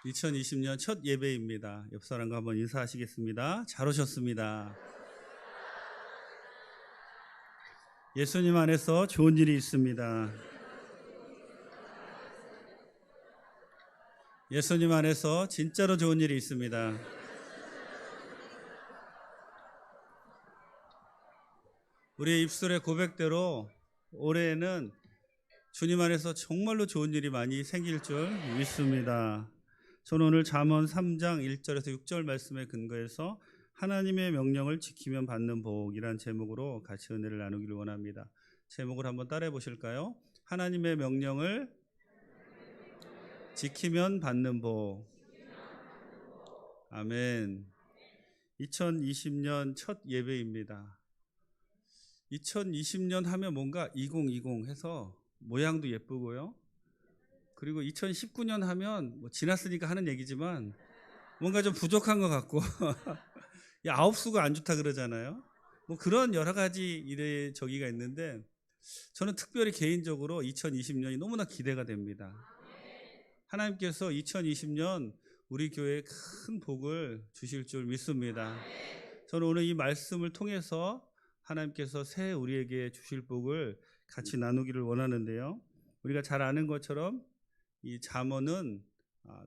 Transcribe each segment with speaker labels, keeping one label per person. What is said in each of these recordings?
Speaker 1: 2020년 첫 예배입니다. 옆 사람과 한번 인사하시겠습니다. 잘 오셨습니다. 예수님 안에서 좋은 일이 있습니다. 예수님 안에서 진짜로 좋은 일이 있습니다. 우리의 입술의 고백대로 올해에는 주님 안에서 정말로 좋은 일이 많이 생길 줄 믿습니다. 저는 오늘 잠언 3장 1절에서 6절 말씀에 근거해서 하나님의 명령을 지키면 받는 복이란 제목으로 같이 은혜를 나누기를 원합니다. 제목을 한번 따라해 보실까요? 하나님의 명령을 지키면 받는 복. 아멘. 2020년 첫 예배입니다. 2020년 하면 뭔가 2020 해서 모양도 예쁘고요. 그리고 2019년 하면 뭐 지났으니까 하는 얘기지만 뭔가 좀 부족한 것 같고 야, 아홉수가 안 좋다 그러잖아요. 뭐 그런 여러 가지 이래저기가 있는데 저는 특별히 개인적으로 2020년이 너무나 기대가 됩니다. 하나님께서 2020년 우리 교회에 큰 복을 주실 줄 믿습니다. 저는 오늘 이 말씀을 통해서 하나님께서 새 우리에게 주실 복을 같이 나누기를 원하는데요. 우리가 잘 아는 것처럼 이 잠언은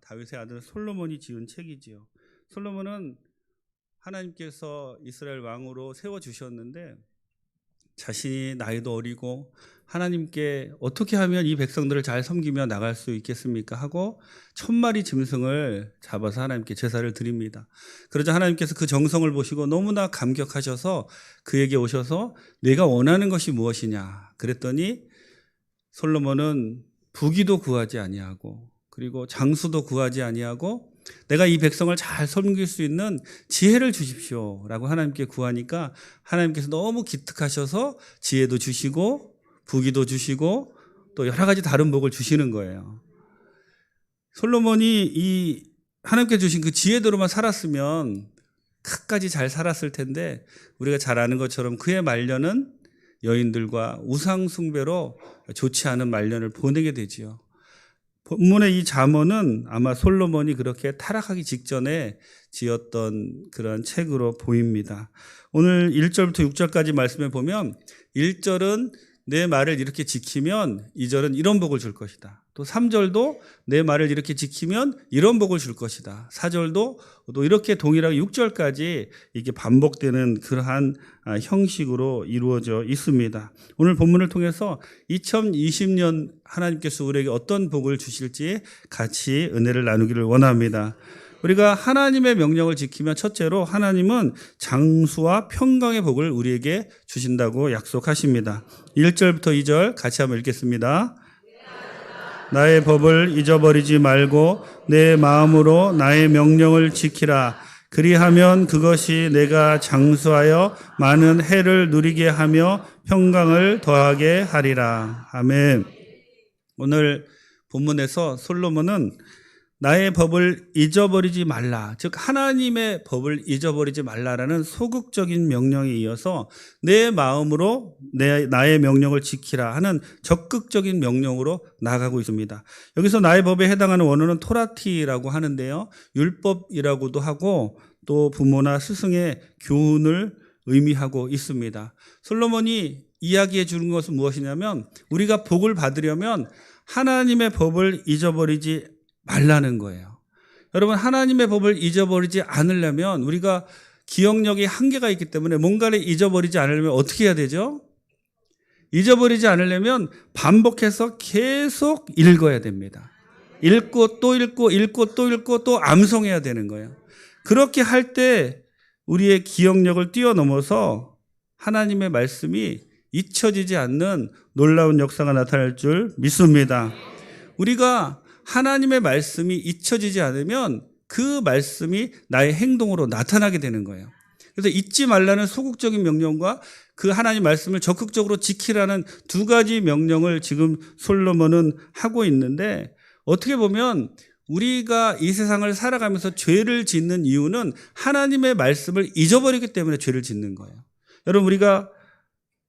Speaker 1: 다윗의 아들 솔로몬이 지은 책이지요. 솔로몬은 하나님께서 이스라엘 왕으로 세워주셨는데 자신이 나이도 어리고 하나님께 어떻게 하면 이 백성들을 잘 섬기며 나갈 수 있겠습니까 하고 1000마리 짐승을 잡아서 하나님께 제사를 드립니다. 그러자 하나님께서 그 정성을 보시고 너무나 감격하셔서 그에게 오셔서 내가 원하는 것이 무엇이냐 그랬더니 솔로몬은 부귀도 구하지 아니하고 그리고 장수도 구하지 아니하고 내가 이 백성을 잘 섬길 수 있는 지혜를 주십시오라고 하나님께 구하니까 하나님께서 너무 기특하셔서 지혜도 주시고 부귀도 주시고 또 여러 가지 다른 복을 주시는 거예요. 솔로몬이 이 하나님께 주신 그 지혜대로만 살았으면 끝까지 잘 살았을 텐데 우리가 잘 아는 것처럼 그의 말년은 여인들과 우상 숭배로 좋지 않은 말년을 보내게 되지요. 본문의 이 잠언은 아마 솔로몬이 그렇게 타락하기 직전에 지었던 그런 책으로 보입니다. 오늘 1절부터 6절까지 말씀에 보면 1절은 내 말을 이렇게 지키면 2절은 이런 복을 줄 것이다. 또 3절도 내 말을 이렇게 지키면 이런 복을 줄 것이다. 4절도 또 이렇게 동일하게 6절까지 이게 반복되는 그러한 형식으로 이루어져 있습니다. 오늘 본문을 통해서 2020년 하나님께서 우리에게 어떤 복을 주실지 같이 은혜를 나누기를 원합니다. 우리가 하나님의 명령을 지키면 첫째로 하나님은 장수와 평강의 복을 우리에게 주신다고 약속하십니다. 1절부터 2절 같이 한번 읽겠습니다. 나의 법을 잊어버리지 말고 내 마음으로 나의 명령을 지키라. 그리하면 그것이 내가 장수하여 많은 해를 누리게 하며 평강을 더하게 하리라. 아멘. 오늘 본문에서 솔로몬은 나의 법을 잊어버리지 말라. 즉 하나님의 법을 잊어버리지 말라라는 소극적인 명령에 이어서 내 마음으로 나의 명령을 지키라 하는 적극적인 명령으로 나아가고 있습니다. 여기서 나의 법에 해당하는 원어는 토라티라고 하는데요. 율법이라고도 하고 또 부모나 스승의 교훈을 의미하고 있습니다. 솔로몬이 이야기해 주는 것은 무엇이냐면 우리가 복을 받으려면 하나님의 법을 잊어버리지 말라는 거예요. 여러분 하나님의 법을 잊어버리지 않으려면 우리가 기억력이 한계가 있기 때문에 뭔가를 잊어버리지 않으려면 어떻게 해야 되죠? 잊어버리지 않으려면 반복해서 계속 읽어야 됩니다. 읽고 또 읽고 읽고 또 읽고 또 암송해야 되는 거예요. 그렇게 할 때 우리의 기억력을 뛰어넘어서 하나님의 말씀이 잊혀지지 않는 놀라운 역사가 나타날 줄 믿습니다. 우리가 하나님의 말씀이 잊혀지지 않으면 그 말씀이 나의 행동으로 나타나게 되는 거예요. 그래서 잊지 말라는 소극적인 명령과 그 하나님 말씀을 적극적으로 지키라는 두 가지 명령을 지금 솔로몬은 하고 있는데 어떻게 보면 우리가 이 세상을 살아가면서 죄를 짓는 이유는 하나님의 말씀을 잊어버리기 때문에 죄를 짓는 거예요. 여러분 우리가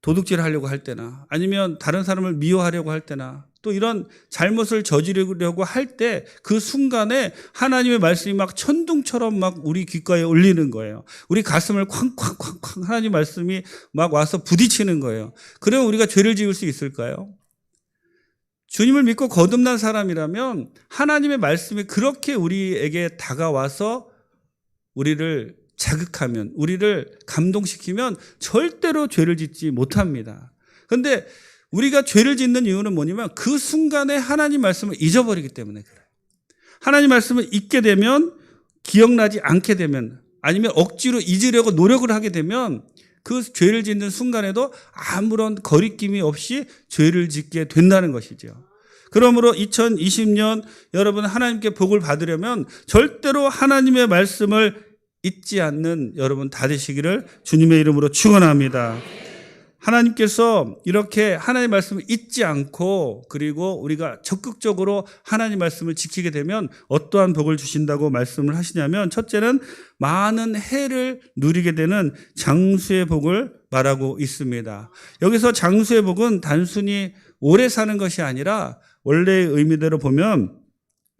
Speaker 1: 도둑질 하려고 할 때나 아니면 다른 사람을 미워하려고 할 때나 또 이런 잘못을 저지르려고 할 때 그 순간에 하나님의 말씀이 막 천둥처럼 막 우리 귓가에 울리는 거예요. 우리 가슴을 쾅쾅쾅쾅 하나님 말씀이 막 와서 부딪히는 거예요. 그러면 우리가 죄를 지을 수 있을까요? 주님을 믿고 거듭난 사람이라면 하나님의 말씀이 그렇게 우리에게 다가와서 우리를 자극하면, 우리를 감동시키면 절대로 죄를 짓지 못합니다. 그런데 우리가 죄를 짓는 이유는 뭐냐면 그 순간에 하나님 말씀을 잊어버리기 때문에 그래요. 하나님 말씀을 잊게 되면, 기억나지 않게 되면, 아니면 억지로 잊으려고 노력을 하게 되면 그 죄를 짓는 순간에도 아무런 거리낌이 없이 죄를 짓게 된다는 것이죠. 그러므로 2020년 여러분 하나님께 복을 받으려면 절대로 하나님의 말씀을 잊지 않는 여러분 다 되시기를 주님의 이름으로 축원합니다. 하나님께서 이렇게 하나님의 말씀을 잊지 않고 그리고 우리가 적극적으로 하나님 말씀을 지키게 되면 어떠한 복을 주신다고 말씀을 하시냐면, 첫째는 많은 해를 누리게 되는 장수의 복을 말하고 있습니다. 여기서 장수의 복은 단순히 오래 사는 것이 아니라 원래의 의미대로 보면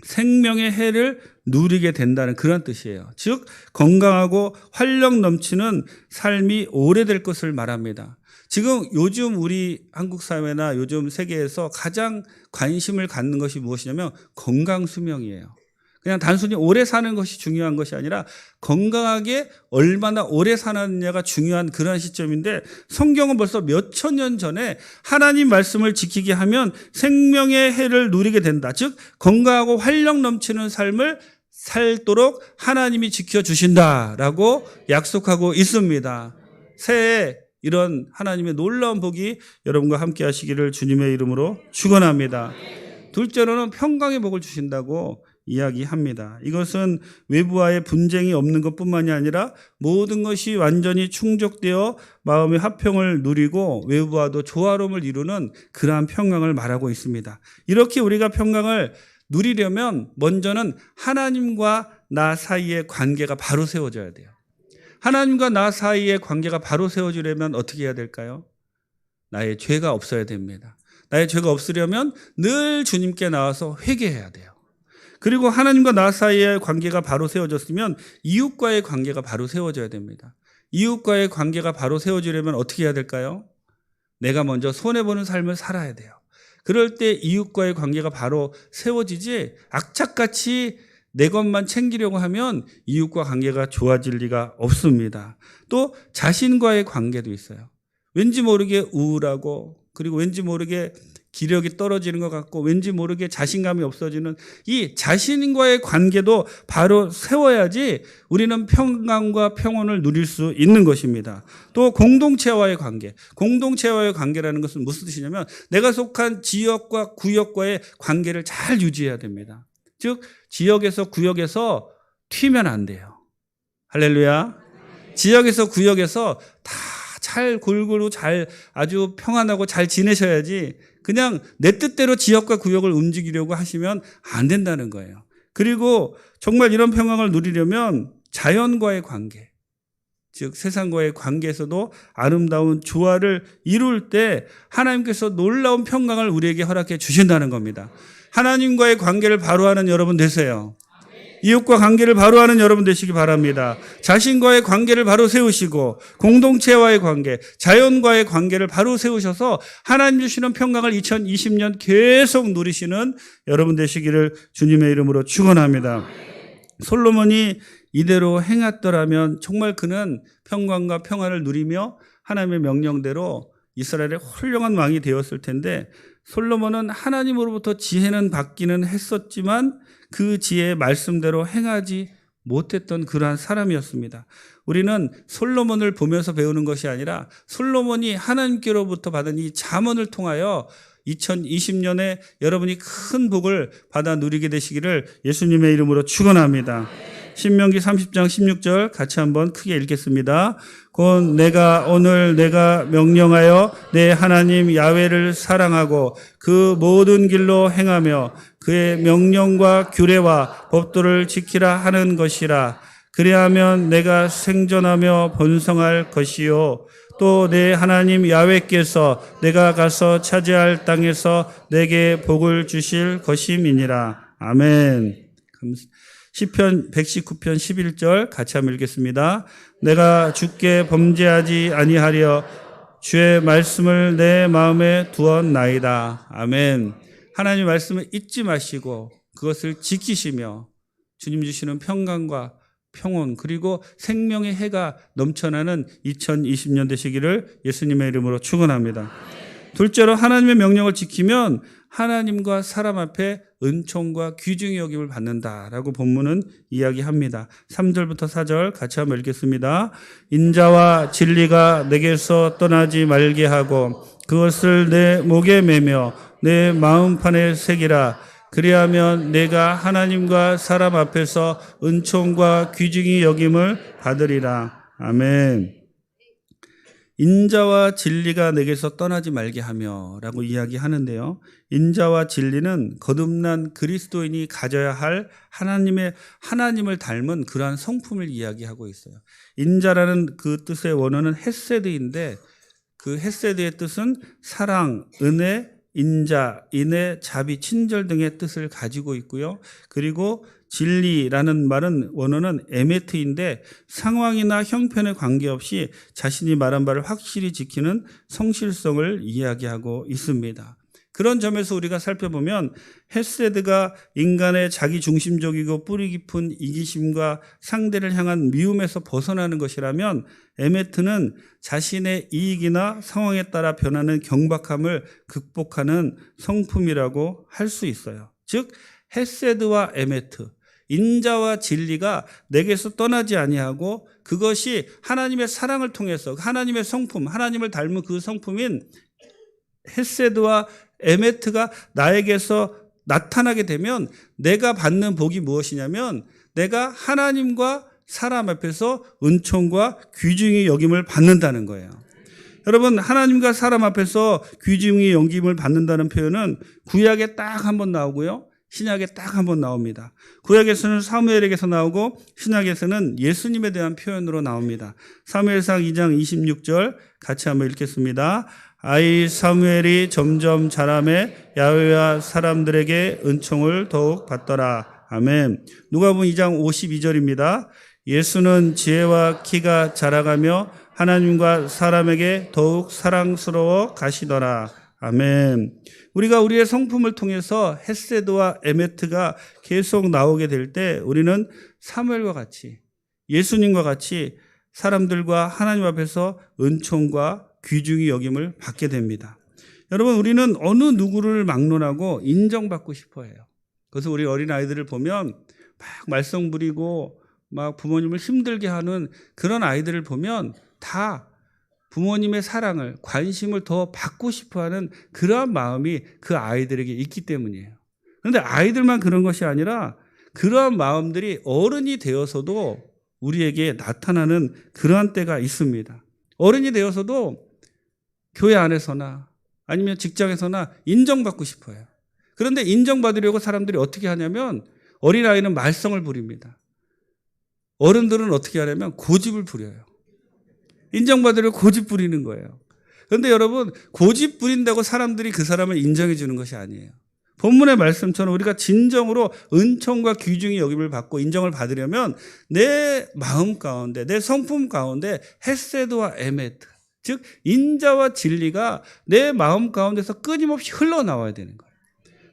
Speaker 1: 생명의 해를 누리게 된다는 그런 뜻이에요. 즉 건강하고 활력 넘치는 삶이 오래될 것을 말합니다. 지금 요즘 우리 한국 사회나 요즘 세계에서 가장 관심을 갖는 것이 무엇이냐면 건강 수명이에요. 그냥 단순히 오래 사는 것이 중요한 것이 아니라 건강하게 얼마나 오래 사느냐가 중요한 그런 시점인데, 성경은 벌써 몇천 년 전에 하나님 말씀을 지키게 하면 생명의 해를 누리게 된다. 즉 건강하고 활력 넘치는 삶을 살도록 하나님이 지켜주신다라고 약속하고 있습니다. 새해 이런 하나님의 놀라운 복이 여러분과 함께 하시기를 주님의 이름으로 축원합니다. 둘째로는 평강의 복을 주신다고 이야기합니다. 이것은 외부와의 분쟁이 없는 것뿐만이 아니라 모든 것이 완전히 충족되어 마음의 화평을 누리고 외부와도 조화로움을 이루는 그러한 평강을 말하고 있습니다. 이렇게 우리가 평강을 누리려면 먼저는 하나님과 나 사이의 관계가 바로 세워져야 돼요. 하나님과 나 사이의 관계가 바로 세워지려면 어떻게 해야 될까요? 나의 죄가 없어야 됩니다. 나의 죄가 없으려면 늘 주님께 나와서 회개해야 돼요. 그리고 하나님과 나 사이의 관계가 바로 세워졌으면 이웃과의 관계가 바로 세워져야 됩니다. 이웃과의 관계가 바로 세워지려면 어떻게 해야 될까요? 내가 먼저 손해보는 삶을 살아야 돼요. 그럴 때 이웃과의 관계가 바로 세워지지, 악착같이 내 것만 챙기려고 하면 이웃과 관계가 좋아질 리가 없습니다. 또 자신과의 관계도 있어요. 왠지 모르게 우울하고, 그리고 왠지 모르게 기력이 떨어지는 것 같고, 왠지 모르게 자신감이 없어지는 이 자신과의 관계도 바로 세워야지 우리는 평강과 평온을 누릴 수 있는 것입니다. 또 공동체와의 관계. 공동체와의 관계라는 것은 무슨 뜻이냐면 내가 속한 지역과 구역과의 관계를 잘 유지해야 됩니다. 즉 지역에서 구역에서 튀면 안 돼요. 할렐루야. 지역에서 구역에서 다 잘 골고루 잘 아주 평안하고 잘 지내셔야지 그냥 내 뜻대로 지역과 구역을 움직이려고 하시면 안 된다는 거예요. 그리고 정말 이런 평강을 누리려면 자연과의 관계, 즉 세상과의 관계에서도 아름다운 조화를 이룰 때 하나님께서 놀라운 평강을 우리에게 허락해 주신다는 겁니다. 하나님과의 관계를 바로 하는 여러분 되세요. 이웃과 관계를 바로 하는 여러분 되시기 바랍니다. 자신과의 관계를 바로 세우시고 공동체와의 관계, 자연과의 관계를 바로 세우셔서 하나님 주시는 평강을 2020년 계속 누리시는 여러분 되시기를 주님의 이름으로 축원합니다. 솔로몬이 이대로 행했더라면 정말 그는 평강과 평안을 누리며 하나님의 명령대로 이스라엘의 훌륭한 왕이 되었을 텐데, 솔로몬은 하나님으로부터 지혜는 받기는 했었지만 그 지혜의 말씀대로 행하지 못했던 그러한 사람이었습니다. 우리는 솔로몬을 보면서 배우는 것이 아니라 솔로몬이 하나님께로부터 받은 이 잠언을 통하여 2020년에 여러분이 큰 복을 받아 누리게 되시기를 예수님의 이름으로 축원합니다. 신명기 30장 16절 같이 한번 크게 읽겠습니다. 곧 내가 오늘 내가 명령하여 내 하나님 야훼를 사랑하고 그 모든 길로 행하며 그의 명령과 규례와 법도를 지키라 하는 것이라. 그리하면 내가 생존하며 번성할 것이요 또 내 하나님 야훼께서 내가 가서 차지할 땅에서 내게 복을 주실 것임이니라. 아멘. 시편 119편 11절 같이 한번 읽겠습니다. 내가 주께 범죄하지 아니하려 주의 말씀을 내 마음에 두었나이다. 아멘. 하나님 말씀을 잊지 마시고 그것을 지키시며 주님 주시는 평강과 평온 그리고 생명의 해가 넘쳐나는 2020년 되시기를 예수님의 이름으로 축원합니다. 둘째로 하나님의 명령을 지키면 하나님과 사람 앞에 은총과 귀중히 여김을 받는다라고 본문은 이야기합니다. 3절부터 4절 같이 한번 읽겠습니다. 인자와 진리가 내게서 떠나지 말게 하고 그것을 내 목에 매며 내 마음판에 새기라. 그리하면 내가 하나님과 사람 앞에서 은총과 귀중히 여김을 받으리라. 아멘. 인자와 진리가 내게서 떠나지 말게 하며 라고 이야기하는데요. 인자와 진리는 거듭난 그리스도인이 가져야 할 하나님을 닮은 그러한 성품을 이야기하고 있어요. 인자라는 그 뜻의 원어는 헤세드인데 그 헤세드의 뜻은 사랑, 은혜, 인자, 인애, 자비, 친절 등의 뜻을 가지고 있고요. 그리고 진리라는 말은 원어는 에메트인데 상황이나 형편에 관계없이 자신이 말한 바를 확실히 지키는 성실성을 이야기하고 있습니다. 그런 점에서 우리가 살펴보면 헤세드가 인간의 자기중심적이고 뿌리 깊은 이기심과 상대를 향한 미움에서 벗어나는 것이라면 에메트는 자신의 이익이나 상황에 따라 변하는 경박함을 극복하는 성품이라고 할 수 있어요. 즉 헤세드와 에메트, 인자와 진리가 내게서 떠나지 아니하고 그것이 하나님의 사랑을 통해서 하나님의 성품, 하나님을 닮은 그 성품인 헤세드와 에메트가 나에게서 나타나게 되면 내가 받는 복이 무엇이냐면 내가 하나님과 사람 앞에서 은총과 귀중히 여김을 받는다는 거예요. 여러분, 하나님과 사람 앞에서 귀중히 여김을 받는다는 표현은 구약에 딱 한 번 나오고요. 신약에 딱 한 번 나옵니다. 구약에서는 사무엘에게서 나오고 신약에서는 예수님에 대한 표현으로 나옵니다. 사무엘상 2장 26절 같이 한번 읽겠습니다. 아이 사무엘이 점점 자라매 야훼와 사람들에게 은총을 더욱 받더라. 아멘. 누가복음 2장 52절입니다. 예수는 지혜와 키가 자라가며 하나님과 사람에게 더욱 사랑스러워 가시더라. 아멘. 우리가 우리의 성품을 통해서 헤세드와 에메트가 계속 나오게 될 때 우리는 사무엘과 같이 예수님과 같이 사람들과 하나님 앞에서 은총과 귀중히 여김을 받게 됩니다. 여러분, 우리는 어느 누구를 막론하고 인정받고 싶어 해요. 그래서 우리 어린아이들을 보면 막 말썽 부리고 막 부모님을 힘들게 하는 그런 아이들을 보면 다 부모님의 사랑을, 관심을 더 받고 싶어 하는 그러한 마음이 그 아이들에게 있기 때문이에요. 그런데 아이들만 그런 것이 아니라 그러한 마음들이 어른이 되어서도 우리에게 나타나는 그러한 때가 있습니다. 어른이 되어서도 교회 안에서나 아니면 직장에서나 인정받고 싶어요. 그런데 인정받으려고 사람들이 어떻게 하냐면 어린아이는 말썽을 부립니다. 어른들은 어떻게 하냐면 고집을 부려요. 인정받으려고 고집 부리는 거예요. 그런데 여러분, 고집 부린다고 사람들이 그 사람을 인정해 주는 것이 아니에요. 본문의 말씀처럼 우리가 진정으로 은총과 귀중히 여김을 받고 인정을 받으려면 내 마음 가운데, 내 성품 가운데 헤세드와 에메트, 즉 인자와 진리가 내 마음 가운데서 끊임없이 흘러나와야 되는 거예요.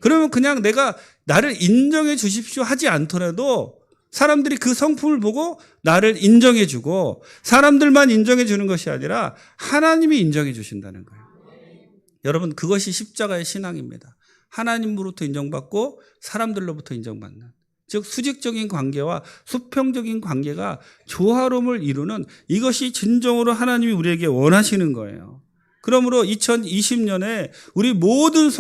Speaker 1: 그러면 그냥 내가 나를 인정해 주십시오 하지 않더라도 사람들이 그 성품을 보고 나를 인정해 주고 사람들만 인정해 주는 것이 아니라 하나님이 인정해 주신다는 거예요. 여러분, 그것이 십자가의 신앙입니다. 하나님으로부터 인정받고 사람들로부터 인정받는, 즉 수직적인 관계와 수평적인 관계가 조화로움을 이루는, 이것이 진정으로 하나님이 우리에게 원하시는 거예요. 그러므로 2020년에 우리 모든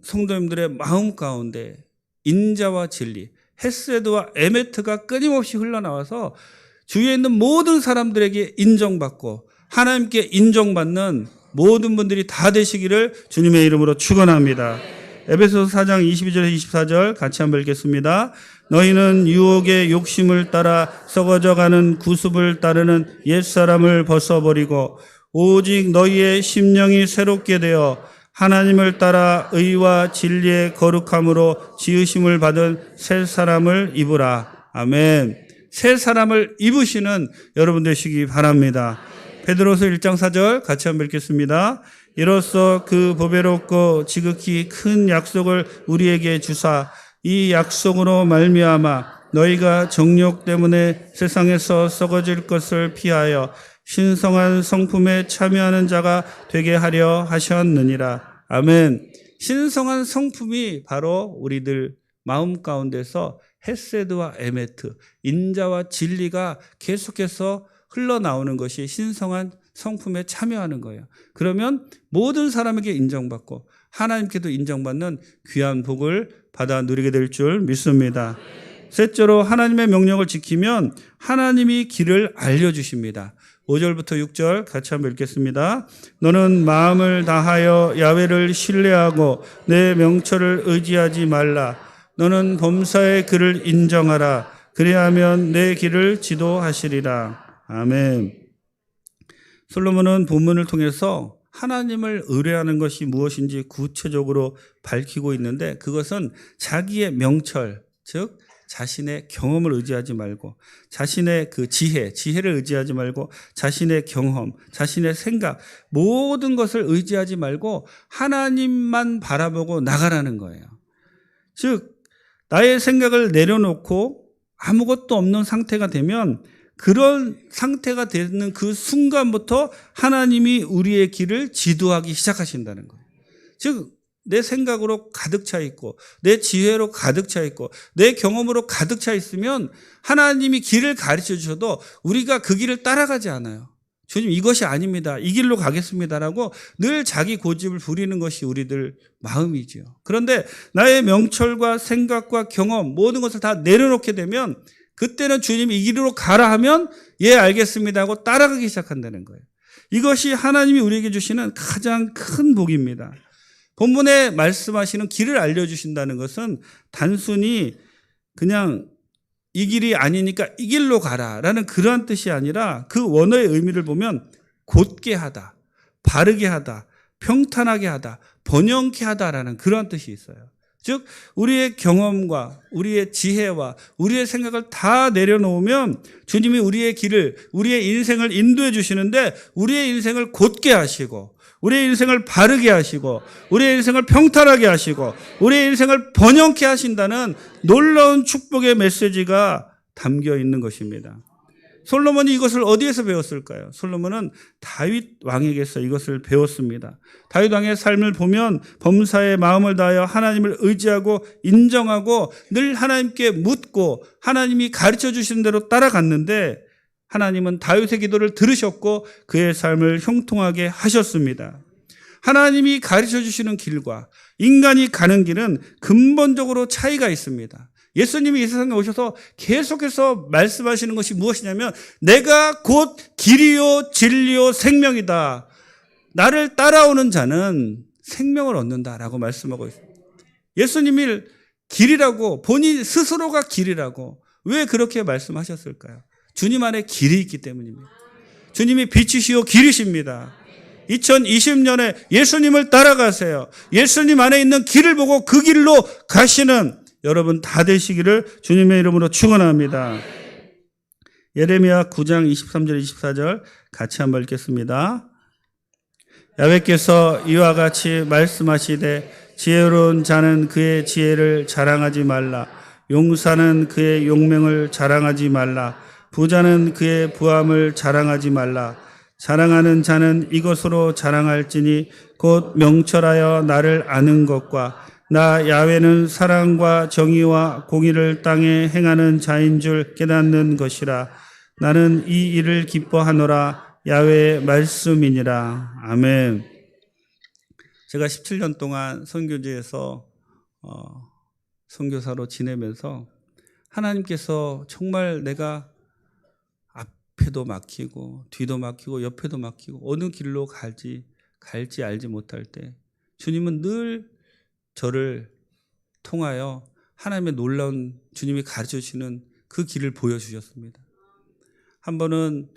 Speaker 1: 성도님들의 마음 가운데 인자와 진리, 헤세드와 에메트가 끊임없이 흘러나와서 주위에 있는 모든 사람들에게 인정받고 하나님께 인정받는 모든 분들이 다 되시기를 주님의 이름으로 축원합니다. 에베소서 4장 22절에서 24절 같이 한번 읽겠습니다. 너희는 유혹의 욕심을 따라 썩어져가는 구습을 따르는 옛사람을 벗어버리고 오직 너희의 심령이 새롭게 되어 하나님을 따라 의와 진리의 거룩함으로 지으심을 받은 새 사람을 입으라. 아멘. 새 사람을 입으시는 여러분 되시기 바랍니다. 베드로서 1장 4절 같이 한번 읽겠습니다. 이로써 그 보배롭고 지극히 큰 약속을 우리에게 주사 이 약속으로 말미암아 너희가 정욕 때문에 세상에서 썩어질 것을 피하여 신성한 성품에 참여하는 자가 되게 하려 하셨느니라. 아멘. 신성한 성품이 바로 우리들 마음 가운데서 헤세드와 에메트, 인자와 진리가 계속해서 흘러나오는 것이 신성한 성품에 참여하는 거예요. 그러면 모든 사람에게 인정받고 하나님께도 인정받는 귀한 복을 받아 누리게 될 줄 믿습니다. 셋째로 하나님의 명령을 지키면 하나님이 길을 알려주십니다. 5절부터 6절 같이 한번 읽겠습니다. 너는 마음을 다하여 야훼를 신뢰하고 내 명철을 의지하지 말라. 너는 범사의 그를 인정하라. 그리하면 내 길을 지도하시리라. 아멘. 솔로몬은 본문을 통해서 하나님을 의뢰하는 것이 무엇인지 구체적으로 밝히고 있는데 그것은 자기의 명철, 즉 자신의 경험을 의지하지 말고 자신의 그 지혜를 의지하지 말고 자신의 경험, 자신의 생각 모든 것을 의지하지 말고 하나님만 바라보고 나가라는 거예요. 즉 나의 생각을 내려놓고 아무것도 없는 상태가 되면 그런 상태가 되는 그 순간부터 하나님이 우리의 길을 지도하기 시작하신다는 거예요. 즉 내 생각으로 가득 차 있고 내 지혜로 가득 차 있고 내 경험으로 가득 차 있으면 하나님이 길을 가르쳐 주셔도 우리가 그 길을 따라가지 않아요. 주님 이것이 아닙니다. 이 길로 가겠습니다라고 늘 자기 고집을 부리는 것이 우리들 마음이지요. 그런데 나의 명철과 생각과 경험 모든 것을 다 내려놓게 되면 그때는 주님이 이 길로 가라 하면 예 알겠습니다 하고 따라가기 시작한다는 거예요. 이것이 하나님이 우리에게 주시는 가장 큰 복입니다. 본문에 말씀하시는 길을 알려주신다는 것은 단순히 그냥 이 길이 아니니까 이 길로 가라라는 그러한 뜻이 아니라 그 원어의 의미를 보면 곧게 하다, 바르게 하다, 평탄하게 하다, 번영케 하다라는 그러한 뜻이 있어요. 즉 우리의 경험과 우리의 지혜와 우리의 생각을 다 내려놓으면 주님이 우리의 길을, 우리의 인생을 인도해 주시는데 우리의 인생을 곧게 하시고 우리의 인생을 바르게 하시고 우리의 인생을 평탄하게 하시고 우리의 인생을 번영케 하신다는 놀라운 축복의 메시지가 담겨 있는 것입니다. 솔로몬이 이것을 어디에서 배웠을까요? 솔로몬은 다윗 왕에게서 이것을 배웠습니다. 다윗 왕의 삶을 보면 범사의 마음을 다하여 하나님을 의지하고 인정하고 늘 하나님께 묻고 하나님이 가르쳐 주신 대로 따라갔는데 하나님은 다윗의 기도를 들으셨고 그의 삶을 형통하게 하셨습니다. 하나님이 가르쳐 주시는 길과 인간이 가는 길은 근본적으로 차이가 있습니다. 예수님이 이 세상에 오셔서 계속해서 말씀하시는 것이 무엇이냐면 내가 곧 길이요 진리요 생명이다. 나를 따라오는 자는 생명을 얻는다라고 말씀하고 있습니다. 예수님이 길이라고 본인 스스로가 길이라고 왜 그렇게 말씀하셨을까요? 주님 안에 길이 있기 때문입니다. 주님이 빛이시요 길이십니다. 2020년에 예수님을 따라가세요. 예수님 안에 있는 길을 보고 그 길로 가시는 여러분 다 되시기를 주님의 이름으로 축원합니다. 예레미야 9장 23절 24절 같이 한번 읽겠습니다. 야훼께서 이와 같이 말씀하시되 지혜로운 자는 그의 지혜를 자랑하지 말라. 용사는 그의 용맹을 자랑하지 말라. 부자는 그의 부함을 자랑하지 말라. 자랑하는 자는 이것으로 자랑할지니 곧 명철하여 나를 아는 것과 나 야훼는 사랑과 정의와 공의를 땅에 행하는 자인 줄 깨닫는 것이라. 나는 이 일을 기뻐하노라. 야훼의 말씀이니라. 아멘. 제가 17년 동안 선교지에서 선교사로 지내면서 하나님께서 정말 내가 앞에도 막히고 뒤도 막히고 옆에도 막히고 어느 길로 갈지 알지 못할 때 주님은 늘 저를 통하여 하나님의 놀라운 주님이 가르쳐 주시는 그 길을 보여주셨습니다. 한 번은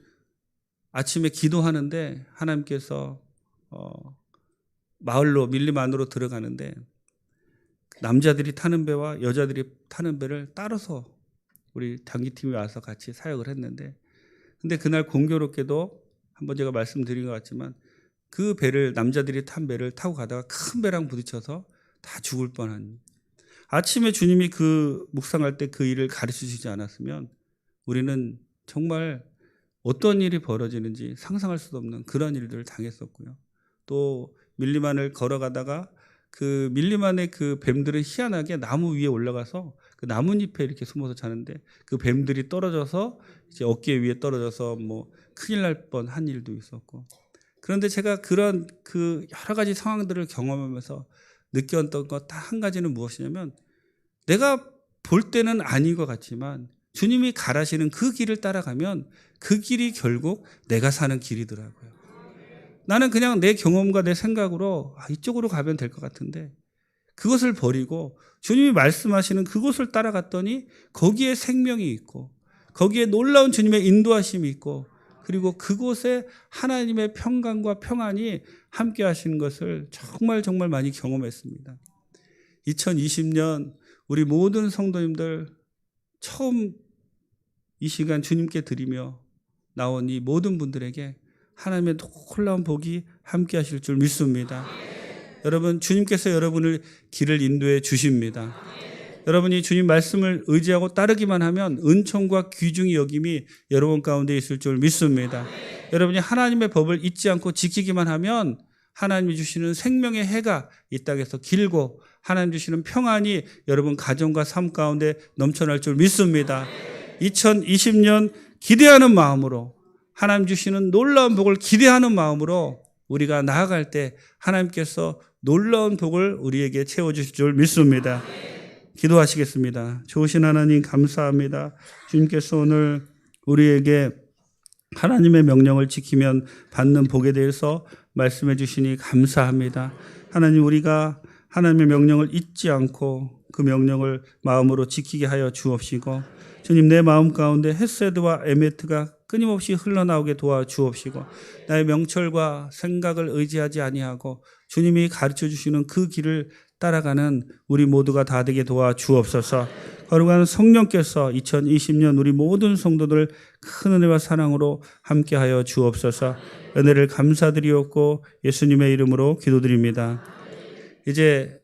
Speaker 1: 아침에 기도하는데 하나님께서 마을로 밀림 안으로 들어가는데 남자들이 타는 배와 여자들이 타는 배를 따라서 우리 단기팀이 와서 같이 사역을 했는데, 근데 그날 공교롭게도 한번 제가 말씀드린 것 같지만 그 배를, 남자들이 탄 배를 타고 가다가 큰 배랑 부딪혀서 다 죽을 뻔한, 아침에 주님이 그 묵상할 때 그 일을 가르쳐 주시지 않았으면 우리는 정말 어떤 일이 벌어지는지 상상할 수도 없는 그런 일들을 당했었고요. 또 밀림안을 걸어가다가 그 밀림안의 그 뱀들은 희한하게 나무 위에 올라가서 그 나뭇잎에 이렇게 숨어서 자는데 그 뱀들이 떨어져서 이제 어깨 위에 떨어져서 뭐 큰일 날 뻔한 일도 있었고, 그런데 제가 그런 그 여러 가지 상황들을 경험하면서 느꼈던 것 딱 한 가지는 무엇이냐면, 내가 볼 때는 아닌 것 같지만 주님이 가라시는 그 길을 따라가면 그 길이 결국 내가 사는 길이더라고요. 나는 그냥 내 경험과 내 생각으로 이쪽으로 가면 될 것 같은데 그것을 버리고 주님이 말씀하시는 그곳을 따라갔더니 거기에 생명이 있고 거기에 놀라운 주님의 인도하심이 있고 그리고 그곳에 하나님의 평강과 평안이 함께 하시는 것을 정말 정말 많이 경험했습니다. 2020년 우리 모든 성도님들 처음 이 시간 주님께 드리며 나온 이 모든 분들에게 하나님의 놀라운 복이 함께 하실 줄 믿습니다. 여러분, 주님께서 여러분을 길을 인도해 주십니다. 여러분이 주님 말씀을 의지하고 따르기만 하면 은총과 귀중히 여김이 여러분 가운데 있을 줄 믿습니다. 여러분이 하나님의 법을 잊지 않고 지키기만 하면 하나님이 주시는 생명의 해가 이 땅에서 길고 하나님 주시는 평안이 여러분 가정과 삶 가운데 넘쳐날 줄 믿습니다. 2020년 기대하는 마음으로, 하나님 주시는 놀라운 복을 기대하는 마음으로 우리가 나아갈 때 하나님께서 놀라운 복을 우리에게 채워주실 줄 믿습니다. 기도하시겠습니다. 좋으신 하나님 감사합니다. 주님께서 오늘 우리에게 하나님의 명령을 지키면 받는 복에 대해서 말씀해 주시니 감사합니다. 하나님, 우리가 하나님의 명령을 잊지 않고 그 명령을 마음으로 지키게 하여 주옵시고, 주님, 내 마음 가운데 헷세드와 에메트가 끊임없이 흘러나오게 도와주옵시고, 나의 명철과 생각을 의지하지 아니하고 주님이 가르쳐 주시는 그 길을 따라가는 우리 모두가 다 되게 도와주옵소서. 거룩한 성령께서 2020년 우리 모든 성도들 큰 은혜와 사랑으로 함께하여 주옵소서. 은혜를 감사드리옵고 예수님의 이름으로 기도드립니다. 이제